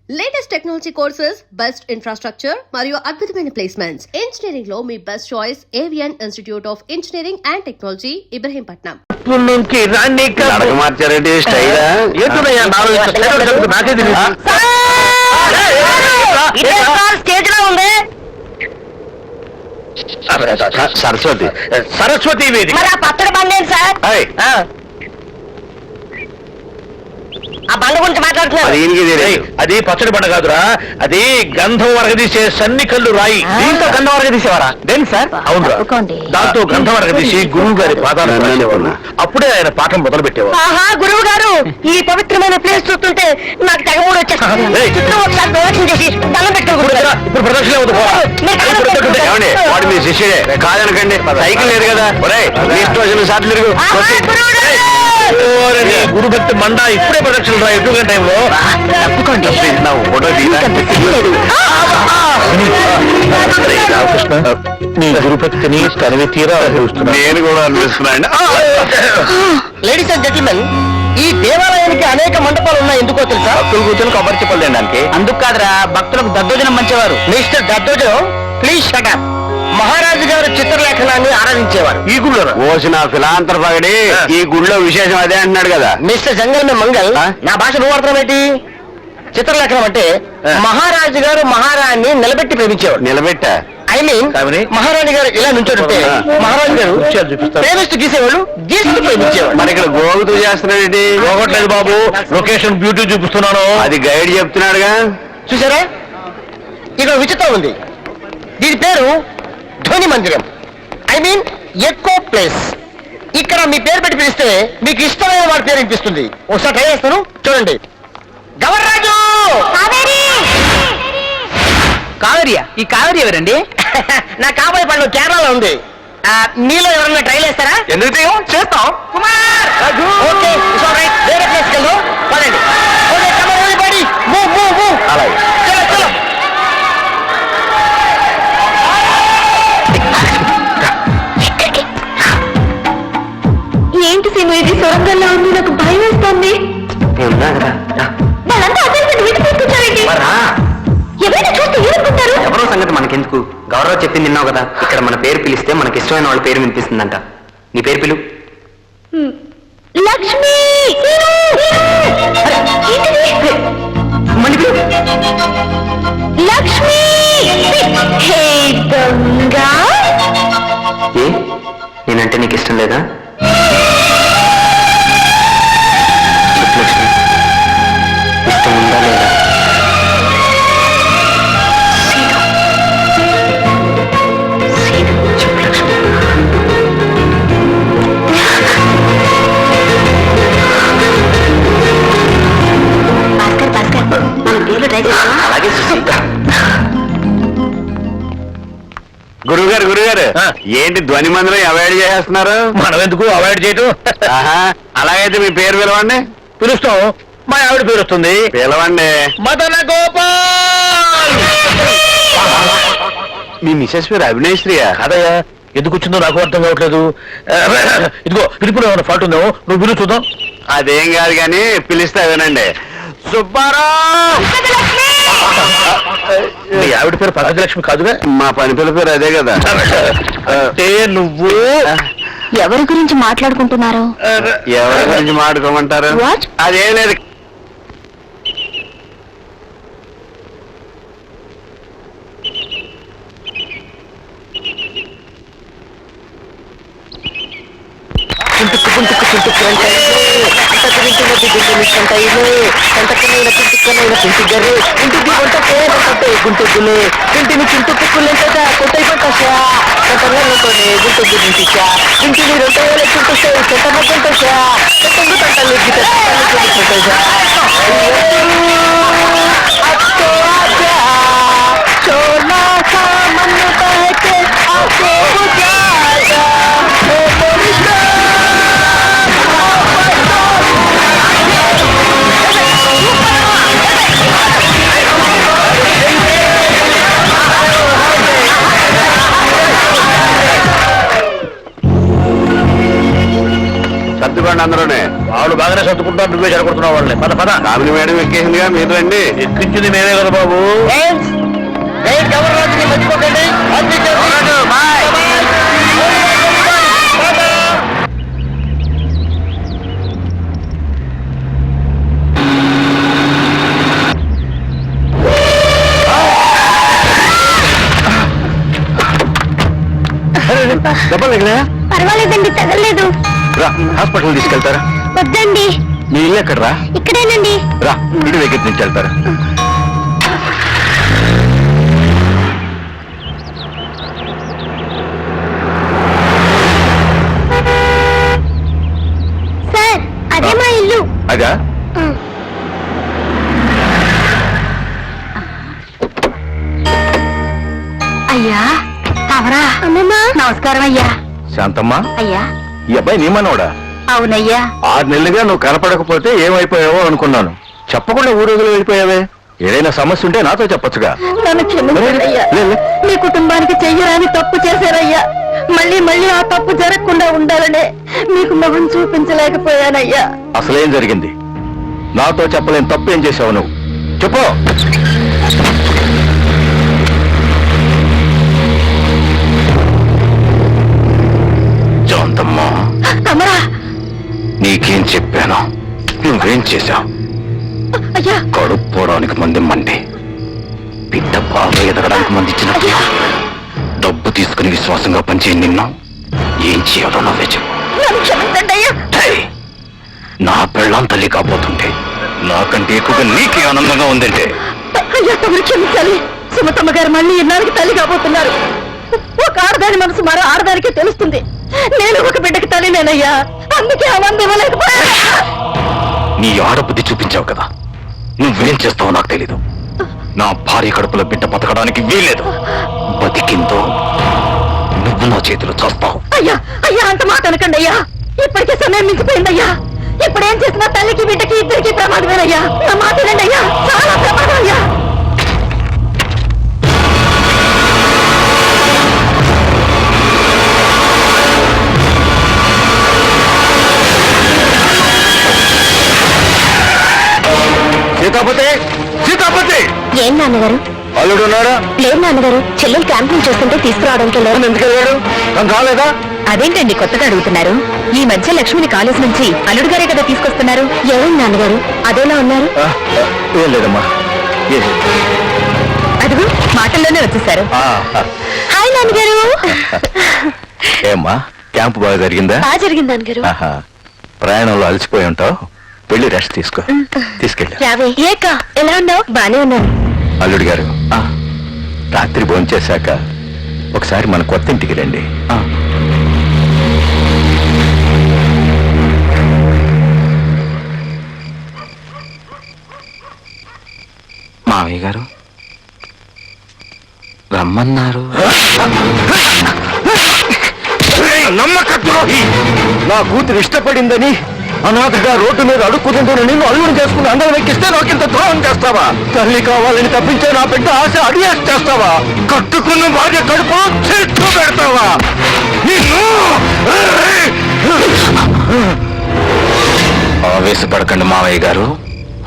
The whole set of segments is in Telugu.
Latest technology courses, best infrastructure మరియు అద్భుతమైన ప్లేస్మెంట్స్. ఇంజనీరింగ్ లో మీ best choice Avion institute of engineering and technology, Ibrahimpatnam. సరస్వతి వేదిక పచ్చడి బండి ఏంటి సార్? ఆ బండ గురించి మాట్లాడుతున్నారు. అది పచ్చడి బండ కాదురా, అది గంధం వరగదీసే సన్ని కళ్ళు రాయి. దీంతో గంధం వరగదీసేవారా? దేని సార్? అవునురా, దాంతో గంధం వరగదీసి గురువు గారి పాదాలు రాసేవారు. అప్పుడే ఆయన పాఠం మొదలు పెట్టేవారు. ఆహా, గురువు గారు, ఈ పవిత్రమైన ప్లేస్ చూస్తుంటే నాకు తెగమూడు వచ్చేస్తుంది. ఒకసారి ప్రదర్శన చేసి దండం పెట్టుకోకూడదు. ఇప్పుడు ప్రదర్శన వాడు మీ శిష్యుడే కాదనకండి. సైకిల్ లేదు కదా, మీ ఇష్టం వచ్చిన సార్లు తిరుగు. గురు భక్తి మండ ఇప్పుడే ప్రదక్షిణ రా. ఎటువంటి టైంలో ఫోటో రామకృష్ణ, నీ గురుభక్తిని తనివి తీరా అనుభవిస్తున్నా. నేను కూడా అనిపిస్తున్నాను. లేడీస్ అండ్ జెంటిల్మెన్, ఈ దేవాలయానికి అనేక మండపాలు ఉన్నాయి. ఎందుకో తెలుసా? భక్తులు కూర్చొని కొబ్బరి చెప్పలు తినడానికి. అందుకు కాదురా, భక్తులకు దద్దోజనం మంచివారు. మిస్టర్ దద్దోజనం, ప్లీజ్ షట్ అప్. మహారాజు గారు చిత్రలేఖనాన్ని ఆరాధించేవారు. ఈ గుళ్ళో ఓసిన ఫిలాంతర పగడి ఈ గుళ్ళో విశేషం అదే అంటున్నాడు కదా మిస్టర్ జంగల్ మే మంగల్. నా భాష నువ్వు ఏంటి? చిత్రలేఖనం అంటే మహారాజు గారు మహారాణి నిలబెట్టి ప్రేమించేవాడు. నిలబెట్టా ఐ మీన్ మహారాణి గారు ఇలా నుంచోడుంటే మహారాజు గారు ప్రేమిస్తూ గీసేవాళ్ళు, గీస్తూ ప్రేమించేవాడు. మరి ఇక్కడ గోగుతూ చేస్తున్నాడు. గోగట్లేదు బాబు, లొకేషన్ బ్యూటీ చూపిస్తున్నాను. అది గైడ్ చెప్తున్నాడుగా. చూసారా, ఇక్కడ విచిత్రం ఉంది. దీని పేరు ధ్వని మందిరం, ఐ మీన్ ఎకో ప్లేస్. ఇక్కడ మీ పేరు పెట్టి పిలిస్తే మీకు ఇష్టమైన వాడి పేరు వినిపిస్తుంది. ఒకసారి ట్రై చేస్తాను, చూడండి. గవర్రాజు! కావేరియా? ఈ కావేరి ఎవరండి? నా కాబోయే పండు కేరళలో ఉంది. మీలో ఎవరన్నా ట్రైల్ వేస్తారా? ఎందుకు చేస్తాం. కుమార్! ఓకే, వేరే ప్లేస్కి వెళ్ళు, పదండి. Okay, come on everybody, move move move. అలాగే. చలో చలో. ఏంటి సీను, ఇది సొరంగంలో ఉంది, నాకు భయం వేస్తోంది. వాళ్ళంతా అసలు వీటి తీసుకొచ్చారేంటి? ఎవరైనా చూస్తే ఏమనుకుంటారు? ఎవరో సంగతి మనకెందుకు, గౌరవ్ చెప్పింది విన్నావు కదా. ఇక్కడ మన పేరు పిలిస్తే మనకి ఇష్టమైన వాళ్ళ పేరు వినిపిస్తుందంట. నీ పేరు పిలు. లక్ష్మి! మళ్ళీ పిలు. లక్ష్మి! హే దొంగ! ఏ, నేనంటే నీకు ఇష్టం లేదా? లక్ష్మి, ఇష్టం ఉందా లేదా? అలాగే గురుగారు గురుగారు, ఏంటి ధ్వని మందిరం అవాయిడ్ చేసేస్తున్నారు? మనం ఎందుకు అవాయిడ్ చేయటం? అలాగైతే మీ పేరు పిలవండి. పిలుస్తాం. మా ఆవిడ పేరు వస్తుంది. పిలవండి. మదన గోపాల్. మీ మిసెస్ పేరు అవినేశ్వరియా? అదయ్యా, ఎందుకు వచ్చిందో నాకు అర్థం కావట్లేదు. ఇదిగో పిలుపులో ఏమైనా ఫాల్ట్ ఉందేమో, నువ్వు పిలుపు చూద్దాం. అదేం కాదు కానీ పిలిస్తే వినండి. సుబ్బారావు! మీ ఆవిడ పేరు పగజలక్ష్మి కాదుగా? మా పని పిల్ల పేరు అదే కదా. అంటే నువ్వు ఎవరి గురించి మాట్లాడుకుంటున్నారు? ఎవరి గురించి మాట్లాడుకోమంటారు? అదేం లేదు. గుంటుగులే ఇంటిని చుట్టుకుక్కులేదా కొట్టై పట్టా కొట్టలే గుంటుకు నింటిచా ఇంటిని 2000 చుట్టూ కొట్టమ కొంటా కొట్టంగు తంటలు గిట కొట్టజా అత్తో ఆజా సోనా సామన్ బహకే ఆకో బుజాగా ఓ మోనిషా సర్దుకోండి అందరూనే. వాళ్ళు బాగానే సర్దుకుంటారు, నువ్వే జరగొడుతున్నావు వాళ్ళని. పద పద. కామిని మేడం ఎక్కేసిందిగా మీరు రండి. ఎక్కించింది మేమే కదా బాబు. మర్చిపోకండి. దెబ్బలేదా? పర్వాలేదండి, తగలేదు. రా హాస్పిటల్ తీసుకెళ్తారా? వద్దండి, మీ ఇల్లు ఎక్కడ రా? ఇక్కడేనండి. రా ఇంటి దగ్గర నుంచి వెళ్తారా? సార్, అదే మా ఇల్లు. అదా? అయ్యా అవరా. అమ్మమ్మా నమస్కారం అయ్యా. శాంతమ్మా, అయ్యా. ఈ అబ్బాయి నీ మనోడా? అవునయ్యా. 6 నెలలుగా నువ్వు కనపడకపోతే ఏమైపోయావో అనుకున్నాను. చెప్పకుండా ఊరేగులు వెళ్ళిపోయావే. ఏదైనా సమస్య ఉంటే నాతో చెప్పొచ్చుగా. నన్ను క్షమించయ్యా. మీ కుటుంబానికి చెయ్యరాని తప్పు చేశారయ్యా. మళ్ళీ మళ్ళీ ఆ తప్పు జరగకుండా ఉండాలనే మీకు మొహం చూపించలేకపోయానయ్యా. అసలేం జరిగింది? నాతో చెప్పలేని తప్పు ఏం చేశావు నువ్వు? చెప్పు. శాంతమ్మా, కమరా. నీకేం చెప్పాను? నువ్వేం చేశావు? అయ్యా, కడుపు పోవడానికి మంది మండి, బిడ్డ బాగా ఎదగడానికి మంది ఇచ్చినట్టు డబ్బు తీసుకుని విశ్వాసంగా పనిచే నిన్ను ఏం చేయాలో నువ్వే చెప్పు. నన్ను క్షమించండి అయ్యా. నా పెళ్ళాం తల్లి కాబోతుంటే నాకంటే ఎక్కువగా నీకే ఆనందంగా ఉందంటే. అయ్యా, తమరు క్షమించాలి. సుమతమ్మ గారు మళ్ళీ ఇన్నాళ్ళకి తల్లి కాబోతున్నారు. ఒక ఆడదాని మనసు మరో ఆడదానికే తెలుస్తుంది. నేను ఒక బిడ్డకి తల్లినేనయ్యా. అందుకే ఆ మంది ఇవ్వలేకపోయా. నీ ఆడబుద్ధి చూపించావు కదా, నువ్వేం చేస్తావో నాకు తెలీదు. నా భార్య కడుపులో బిడ్డ బతకడానికి వీల్లేదు. బతికిందో నువ్వు నా చేతిలో చేస్తావు. అయ్యా అయ్యా, అంత మాట అనకండి అయ్యా. ఇప్పటికే సమయం మించిపోయిందయ్యా. ఇప్పుడేం చేసినా తల్లికి బిడ్డకి ఇద్దరికి ప్రమాదమేనయ్యా. నా మాట వినండి అయ్యా, చాలా ప్రమాదం అయ్యా. సీతాపతి, సీతాపతి! ఏం నాన్నగారు? అల్లుడు ఉన్నాడా? లేదు నాన్నగారు, చెల్లెలు క్యాంపింగ్ చేస్తుంటే తీసుకురావడానికి లేదు. ఎందుకు వెళ్ళాడు? తను రాలేదా? అదేంటండి కొత్తగా అడుగుతున్నారు? ఈ మధ్య లక్ష్మిని కాలేజ్ నుంచి అల్లుడు గారే కదా తీసుకొస్తున్నారు. ఏమైంది నాన్నగారు, అదేలా ఉన్నారు? ఏం లేదమ్మా. అదిగో మాటల్లోనే వచ్చేసారు. హాయ్ నాన్నగారు. ఏమ్మా, క్యాంపు బాగా జరిగిందా? బాగా జరిగింది నాన్నగారు. ఆహా, ప్రయాణంలో అలసిపోయి ఉంటావు, వెళ్ళి రెస్ట్ తీసుకో. తీసుకెళ్ళి. రావే. ఏక ఎలా ఉన్నావు? బానే ఉన్నాను. అల్లుడు గారు, రాత్రి భోంచేశాక ఒకసారి మన కొత్త ఇంటికి రండి. మావయ్య గారు రమ్మన్నారు. నమ్మకద్రోహి! నా కూతురు ఇష్టపడిందని అనాథగా రోడ్డు మీద అడుక్కుతుందని నిన్ను అల్లుడు చేసుకుని అందరం ఎక్కిస్తే నాకింత ద్రోహం చేస్తావా? తల్లి కావాలని తప్పించే నా బిడ్డ ఆశ అడిగేసి చేస్తావా? కట్టుకున్న భార్య కడుపు చెట్టు పెడతావా? నిన్ను ఆవేశపడకండి మావయ్య గారు,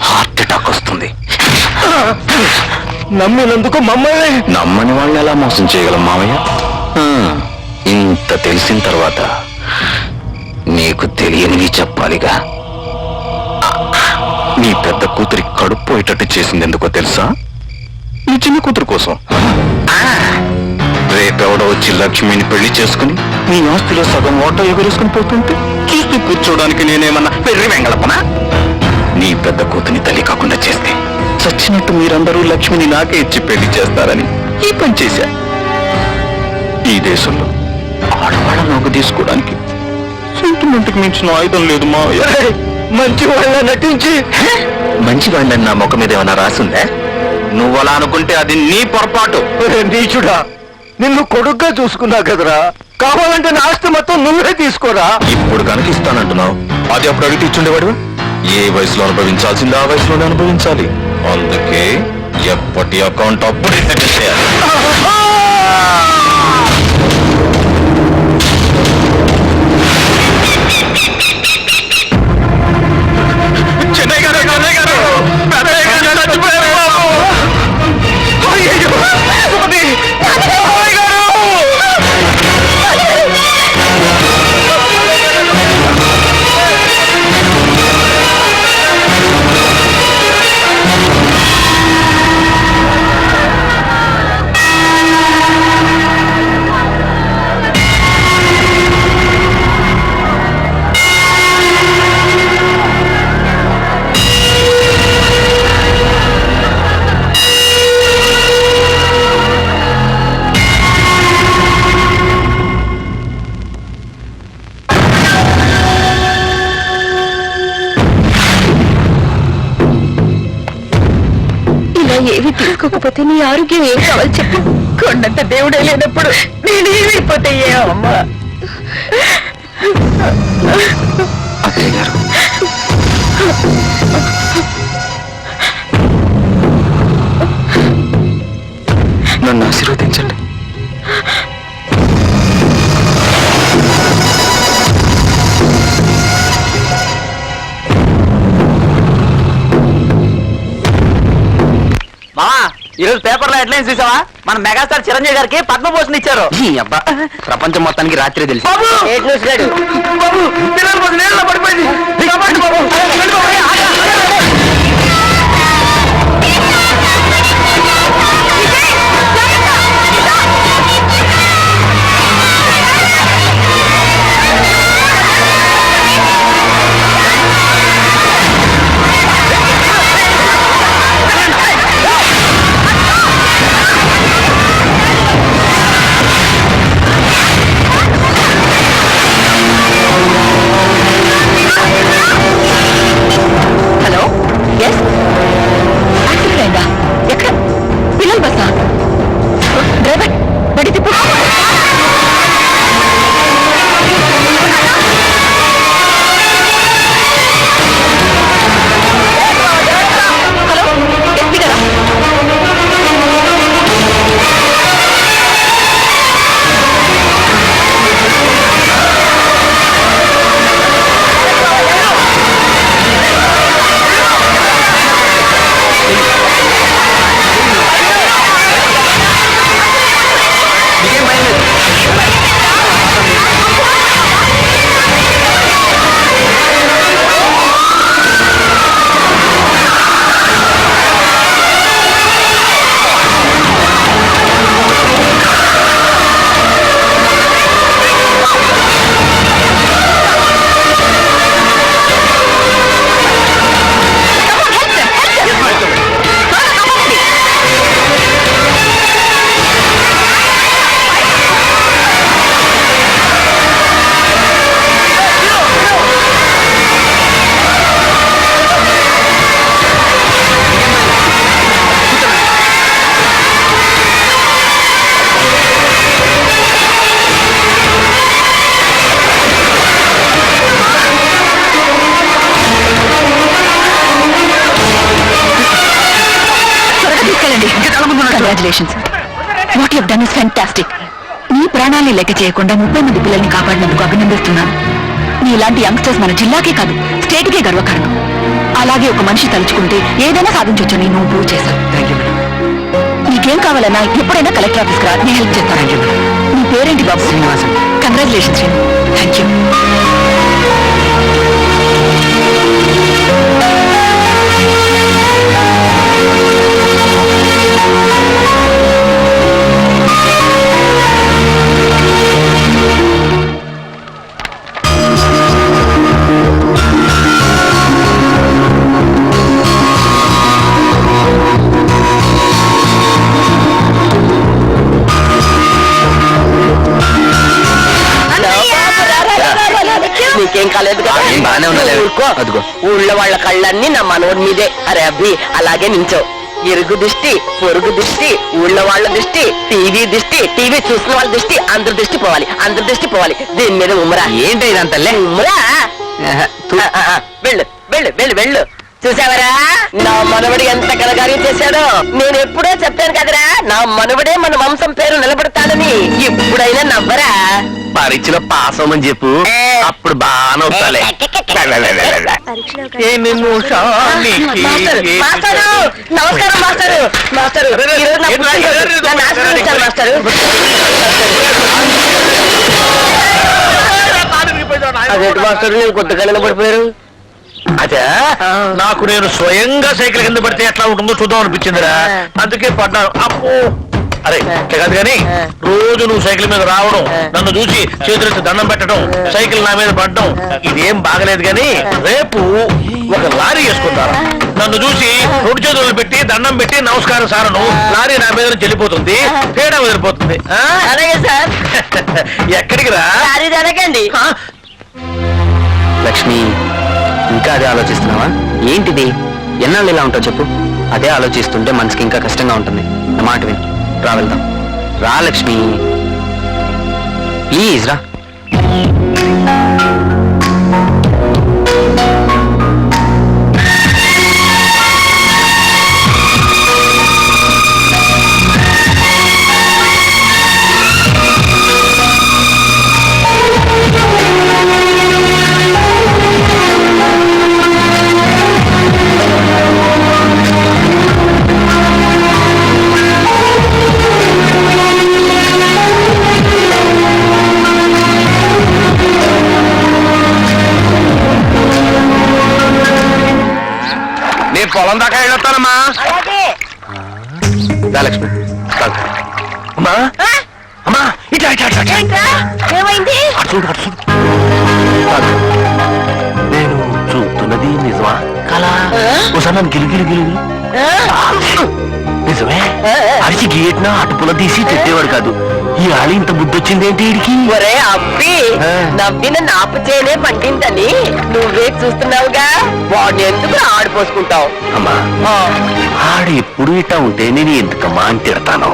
హార్ట్ అటాక్ వస్తుంది. నమ్మినందుకు మమ్మల్ని నమ్మని వాళ్ళని ఎలా మోసం చేయగలం మావయ్య? ఇంత తెలిసిన తర్వాత నీకు తెలియనివి చెప్పాలిగా. నీ పెద్ద కూతురి కడుపు పోయేటట్టు చేసింది ఎందుకో తెలుసా? నీ చిన్న కూతురు కోసం. రేపెవడో వచ్చి లక్ష్మిని పెళ్లి చేసుకుని నీ ఆస్తిలో సగం ఓటో ఎగురేసుకుని పోతుంటే చూస్తూ కూర్చోడానికి నేనేమన్నా పెర్రి వెంగళపనా? నీ పెద్ద కూతుని తల్లి కాకుండా చేస్తే చచ్చినట్టు మీరందరూ లక్ష్మిని నాకే ఇచ్చి పెళ్లి చేస్తారని ఈ పని చేశా. ఈ దేశంలో ఆడవాళ్ళ నోకు తీసుకోవడానికి సెంటిమెంట్కి మించిన ఆయుధం లేదు మావయ్య. మంచి వాళ్ళ నటించి మంచి వాళ్ళని నా ముఖం మీద ఏమైనా రాసిందే? నువ్వు అలా అనుకుంటే అది నీ పొరపాటు. నీచుడా, నిన్ను కొడుగ్గా చూసుకున్నా కదరా, కావాలంటే నా ఆస్తి మొత్తం నువ్వే తీసుకోరా. ఇప్పుడు కనుక ఇస్తానంటున్నావు, అది అప్పుడు అడిగి ఇచ్చుండేవాడు. ఏ వయసులో అనుభవించాల్సిందో ఆ వయసులోనే అనుభవించాలి. అందుకే ఎప్పటి అకౌంట్ అప్పుడే సెటిల్ చేయాలి. ఏవి తీసుకోకపోతే నీ ఆరోగ్యం ఏం కావాలి చెప్పు. కొండంత దేవుడే లేనప్పుడు నేనేమైపోతే అమ్మా. అత్తయ్య గారు, నన్ను ఆశీర్వదించండి. మామా, ఈరోజు పేపర్లో హెడ్లైన్స్ చూసావా? మన మెగాస్టార్ చిరంజీవి గారికి పద్మభూషణ్ ఇచ్చారు. ఈ అబ్బా, ప్రపంచం మొత్తానికి రాత్రి తెలిసి. పడిపోయింది. హలో, ఎస్ యాక్సిడెంట్ అయిందా? ఎక్కడ? పిల్లల బస్సా? డ్రైవర్ బడి తిప్పు. హలో, ఎస్పీ గారా? Congratulations. What you have done is fantastic. నీ ప్రాణాన్ని లెక్క చేయకుండా 30 మంది పిల్లల్ని కాపాడినందుకు అభినందిస్తున్నాను. నీలాంటి యంగ్స్టర్స్ మన జిల్లాకే కాదు, స్టేట్కే గర్వకారణం. అలాగే ఒక మనిషి తలుచుకుంటే ఏదైనా సాధించొచ్చని నువ్వు ప్రూవ్ చేశావు. నీకేం కావాలన్నా ఎప్పుడైనా కలెక్టర్ ఆఫీస్కి రా, నేను హెల్ప్ చేస్తాను. నీ పేరేంటి బాబు? Srinivasam. Congratulations Srinu. Thank you. నీకేం కాలేదు కదా? బానే ఉన్నా. అదిగో ఊళ్ళో వాళ్ళ కళ్ళన్నీ నా మనోడి మీదే. అరే అబ్బి, అలాగే నించో. ఇరుగు దిష్టి, పొరుగు దిష్టి, ఊళ్ళో వాళ్ళ దిష్టి, టీవీ చూసిన వాళ్ళ దిష్టి, అందరి దిష్టి పోవాలి, అందరి దిష్టి పోవాలి. దీని మీద ఉమ్మరా. ఏంటి ఇదంతలే? ఉమ్మరా. వెళ్ళు వెళ్ళు వెళ్ళు వెళ్ళు. చూసావరా నా మనవడు ఎంత కలగారి చేశాడో? నేను ఎప్పుడో చెప్పాను కదరా, నా మనవడే మన వంశం పేరు నిలబడతాడని. ఇప్పుడైనా నవ్వరా? పరీక్షలో పాస్ అవ్వమని చెప్పు, అప్పుడు బాగా అవుతాలే. మాస్టరు, నమస్కారం మాస్టరు. మాస్టరు, ఈరోజు నా పుట్టినరోజు. నన్ను ఆశీర్వదించాలి మాస్టరు. అదేంటి మాస్టరు, నేను కొద్దిగా నిలబడిపోయారు? అదే నాకు నేను స్వయంగా సైకిల్ కింద పడితే ఎట్లా ఉంటుందో చూద్దాం అనిపించిందిరా, అందుకే పడ్డాను. అమ్మో, అరే కాదు కానీ రోజు నువ్వు సైకిల్ మీద రావడం, నన్ను చూసి చేతులెత్తి దండం పెట్టడం, సైకిల్ నా మీద పడడం, ఇదేం బాగలేదు. కానీ రేపు ఒక లారీ వేసుకుంటారు, నన్ను చూసి 2 చేతులు పెట్టి దండం పెట్టి నమస్కారం సారను, లారీ నా మీద చెల్లిపోతుంది, తేడా వదిలిపోతుంది. అలాగే సార్. ఎక్కడికి రా? అడగండి. లక్ష్మి, ఇంకా అదే ఆలోచిస్తున్నావా? ఏంటిది? ఎన్నాళ్ళు ఇలా ఉంటావు చెప్పు. అదే ఆలోచిస్తుంటే మనసుకి ఇంకా కష్టంగా ఉంటుంది. నా మాట విని రా వెళ్దాం. రా లక్ష్మి, ప్లీజ్ రా. నేను పొలం దాకా వెళ్ళొస్తానమ్మా. లక్ష్మి అమ్మా అమ్మా ఇట్లా ఇట్లా ఇట్లా ఏమైంది? చూడు అటు చూడు. నేను చూస్తున్నది నిజమా కలా? ఒకసారి నన్ను గిలిగిలి గిలిగిలి నిజమే. అరిచి గేట్న అటుపుల తీసి తిట్టేవాడు కాదు. ఈ ఆళి ఇంత బుద్ధి వచ్చిందేంటి వీడికి? ఒరే అబ్బి, నవ్విన నాపు చేయనే పండిందని నువ్వే చూస్తున్నావుగా, వాడిని ఎందుకు ఆడిపోసుకుంటావు? అమ్మా ఆడు ఎప్పుడు ఇట్టా ఉంటే నేను ఎందుకమ్మా అని తిడతాను.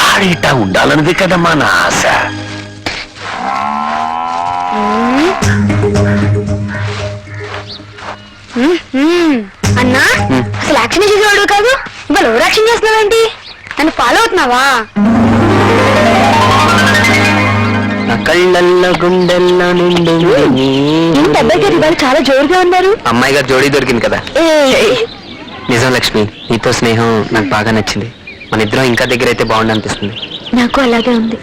ఆడు ఇట్టా ఉండాలన్నది కదమ్మా నా ఆశ. అన్నా అసలు యాక్షన్ చేసేవాడు కాదు, ఇవాళ ఓవర్ యాక్షన్ చేస్తున్నావేంటి? నన్ను ఫాలో అవుతున్నావా? నా కళ్ళల్లో గుండెల్లో నిండు ఏంటి అబ్బాయి గారు ఇవాళ చాలా జోరుగా ఉన్నారు? అమ్మాయి గారు జోడీ దొరికింది కదా. నిజం లక్ష్మి, నీతో స్నేహం నాకు బాగా నచ్చింది. మన ఇద్దరం ఇంకా దగ్గర అయితే బాగుండు అనిపిస్తుంది. నాకు అలాగే ఉంది.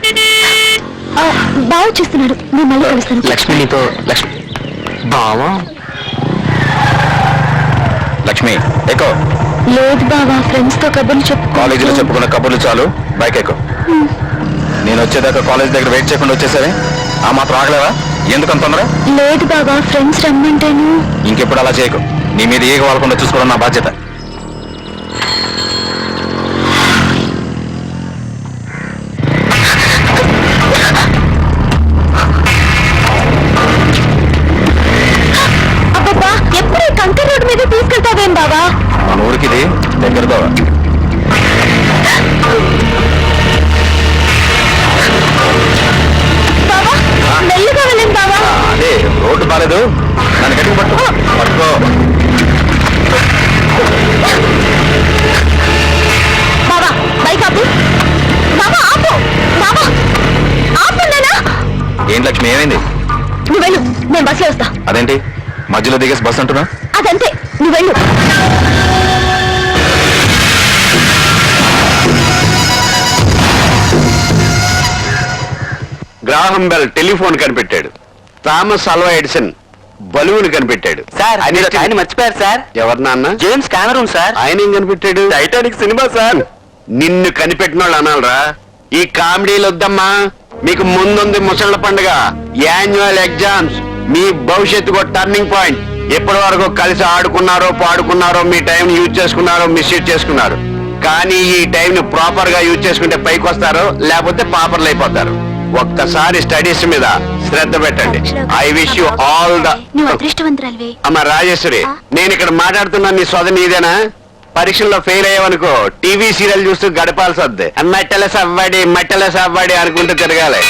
బాగా చూస్తున్నాడు, నేను మళ్ళీ కలుస్తాను. లక్ష్మి నీతో లక్ష్మి బావా. లక్ష్మి ఎక్కువ లేదు బావా, ఫ్రెండ్స్ తో కబుర్లు చెప్పు. కాలేజీలో చెప్పుకున్న కబుర్లు చాలు, బైక్ ఎక్కువ. నేను వచ్చేదాకా కాలేజ్ దగ్గర వెయిట్ చేయకుండా వచ్చేసరి ఆ మాత్రం ఆగలేవా? ఎందుకంత తొందర? లేదు బాబా, ఫ్రెండ్స్ రమ్మంటాను. ఇంకెప్పుడు అలా చేయకు. నీ మీద ఏగ వాళ్ళకుండా చూసుకోవడం నా బాధ్యత. అబ్బబ్బా, ఎప్పుడు కంకర్ రోడ్ మీద తీసుకెళ్తావేం బాబా? మన ఊరికి ఇది దగ్గర దోవ. బాబా మెల్లిగా వెళ్ళండి బాబా. అదే రోడ్డు బాలేదు, నన్ను గట్టిగా పట్టుకో. బాబా బైక్ ఆపు. బాబా ఆపు. బాబా ఆపు. ఏం లక్ష్మి ఏమైంది? నువ్వు వెళ్ళు, నేను బస్సులో వస్తా. అదేంటి మధ్యలో దిగేసి బస్ అంటున్నా? అదంతే, నువ్వు వెళ్ళు. గ్రాహం బెల్ టెలిఫోన్ కనిపెట్టాడు. థామస్ అల్వా ఎడిసన్ బలూన్ కనిపెట్టాడు. సార్ ఆయన మర్చిపోయారు సార్. ఎవరు నాన్న? James Cameron sir. ఆయన ఏం కనిపెట్టాడు? Titanic cinema sir. నిన్ను కనిపెట్టిన వాళ్ళు అనాలరా? ఈ కామెడీలు వద్దమ్మా. మీకు ముందుంది ముసళ్ళ పండుగ, యాన్యువల్ ఎగ్జామ్స్. మీ భవిష్యత్తుకు టర్నింగ్ పాయింట్. ఎప్పటి వరకు కలిసి ఆడుకున్నారో పాడుకున్నారో, మీ టైం యూజ్ చేసుకున్నారో మిస్యూజ్ చేసుకున్నారు. కానీ ఈ టైం ని ప్రాపర్ గా యూజ్ చేసుకుంటే పైకి వస్తారు, లేకపోతే పాపర్లు అయిపోతారు. ఒక్కసారి స్టడీస్ మీద శ్రద్ధ పెట్టండి. I wish you all the. నువ్వు అదృష్టవంతురాలివే. అమ్మ రాజేశ్వరి, నేను ఇక్కడ మాట్లాడుతున్నా నీ సోద నీదేనా? పరీక్షల్లో ఫెయిల్ అయ్యావనుకో టీవీ సీరియల్ చూస్తూ గడపాల్సి వద్ది. మట్టెల సవ్వాడి అనుకుంటూ తిరగాలి.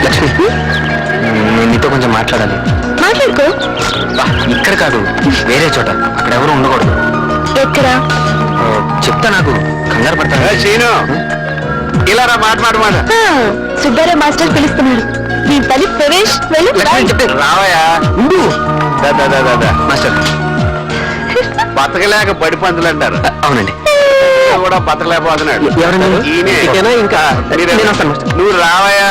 లక్ష్మి, నేను నీతో కొంచెం మాట్లాడాలి. మాట్లాడుకో. ఇక్కడ కాదు, వేరే చోట. అక్కడ ఎవరు ఉండకూడదు. ఎక్కడ? చెప్తా, నాకు కంగారు పడతాను. ఇలా రా, మాట సుబ్బారావు మాస్టర్ పిలుస్తున్నాడు. నీ తల్లి ప్రవేశ్ వెళ్ళు. రావయా మాస్టర్. బతకలేక బడి పంతులు అంటారు. అవునండి, కూడా బతకలేకపోతున్నాడు. ఎవరైనా ఇంకా నువ్వు రావయా.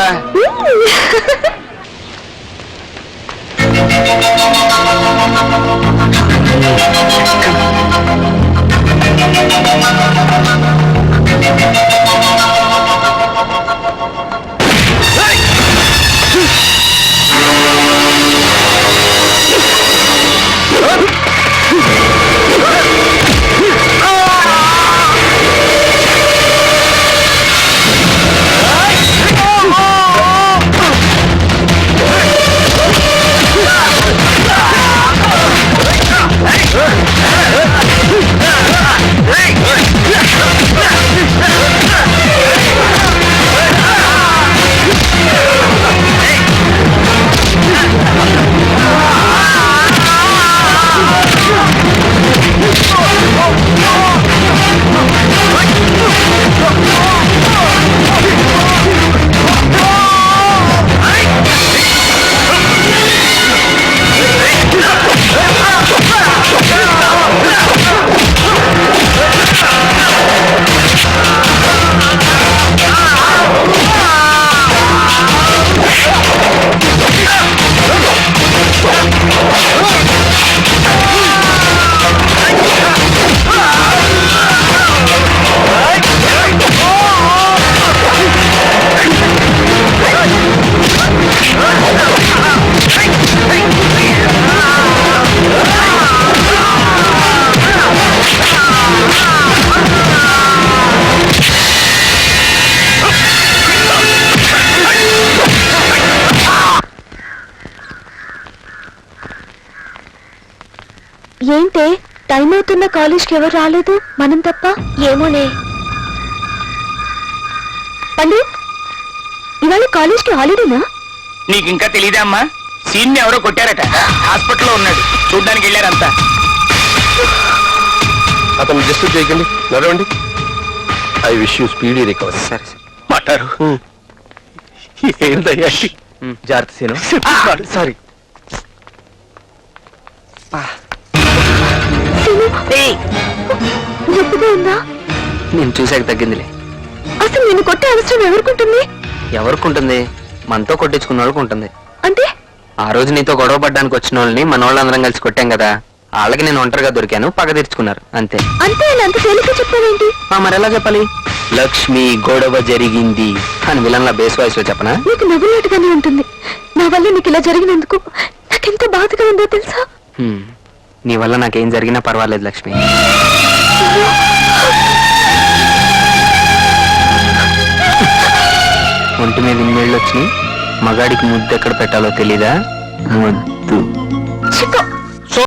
ఏంటే టైం అవుతున్న కాలేజ్కి ఎవరు రాలేదు మనం తప్ప? ఏమోనే. పండు, ఇవాళ కాలేజ్కి హాలిడేనా? నీకు ఇంకా తెలీదా అమ్మా? సీన్ ఎవరో కొట్టారట, హాస్పిటల్లో ఉన్నాడు, చూడ్డానికి వెళ్ళారంతా. అతను డిస్టర్బ్ చేయకండి, నడవండి. I wish you speedy recovery. సరే మాట్లాడు. ఏంటయ్యా జాగ్రత్త సీను. సారీ. నొప్పిగా ఉందా? నేను చూసాక తగ్గిందిలే. అసలు నేను కొట్టే అవసరం ఎవరికుంటుంది? ఎవరికుంటుంది? మనతో కొట్టించుకున్న వాళ్ళకి ఉంటుంది. అంటే ఆ రోజు నీతో గొడవ పడ్డానికి వచ్చిన వాళ్ళని మన వాళ్ళందరం కలిసి కొట్టాం కదా, వాళ్ళకి నేను ఒంటరిగా దొరికాను, పగ తీర్చుకున్నారు అంతే. అంతే అంత తేలిక చెప్పావేంటి? మరి ఎలా చెప్పాలి? లక్ష్మి గొడవ జరిగింది అని విలన్ల బేస్ వాయిస్ లో చెప్పనా? నీకు నవ్వులాటగానే ఉంటుంది. నా వల్ల నీకు ఇలా జరిగినందుకు నాకెంత బాధగా ఉందో తెలుసా? నీ వల్ల నాకేం జరిగినా పర్వాలేదు లక్ష్మి. ఒంటి మీద ఇన్నేళ్ళు వచ్చినాయి, మగాడికి ముద్దు ఎక్కడ పెట్టాలో తెలీదా? ముద్దు. చిక్కు